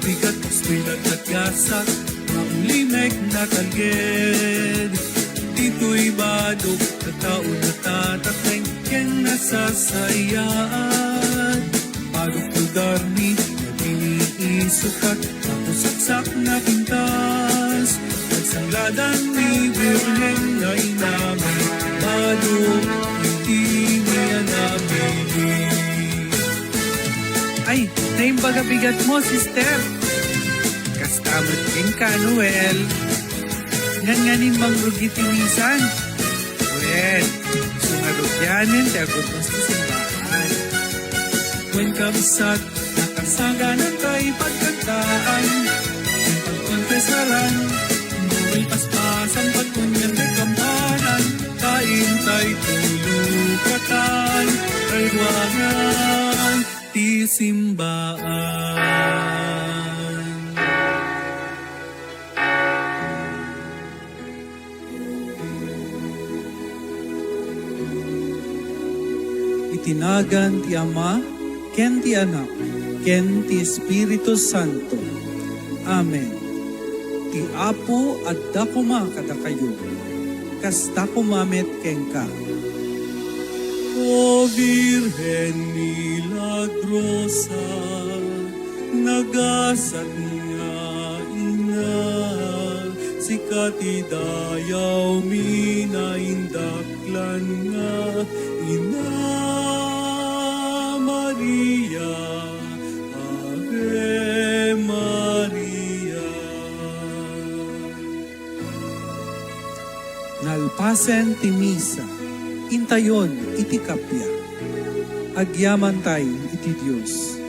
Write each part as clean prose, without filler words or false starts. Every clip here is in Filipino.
bigat, swilat at gasak, maulimek na talged. Dito'y badok, na tao na tatateng, ken nasasayaan. Badok to darni, na isukat, kapusaksak na pintas. Nagsangladan ni Birhen na inami, badok, hindi niya nabili. Ay, naimbaga bigat mo, sister. Kastamot king ka, Noel. Nganganin mang rugitinisan. Well, sungarot yanin, dagot mas simbahan. When kamsat, nakasaganan kay pagkantaan. Ang pagkontesaran, mu'y paspasan, pagkunyan kay kampanan. Kain tay tulukatan, kay ruangan, ti simbaan. Itinagan ti Ama, ken ti Anak, ken ti Espiritu Santo. Amen. Ti Apo adda kuma kada kayo, kasta kumamet ken ka. O Virgen milagrosa, nagasat nga ina, sikati dayaw minaindaklan nga ina. Maria, Ave Maria. Nalpasen ti misa, intayon iti kapya, agyaman tayo iti Diyos.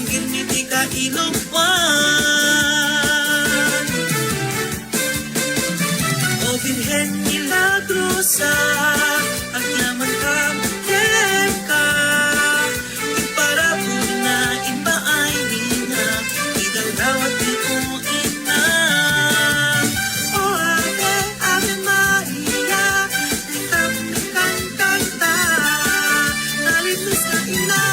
Anghel ni di ka ilupan. O Birhen Milagrosa, ang yaman ka, ka. Iparabog na iba ay nina, idagdawat di ko ina. O Ave, Ave Maria, ikang kanta, nalibis ka ina.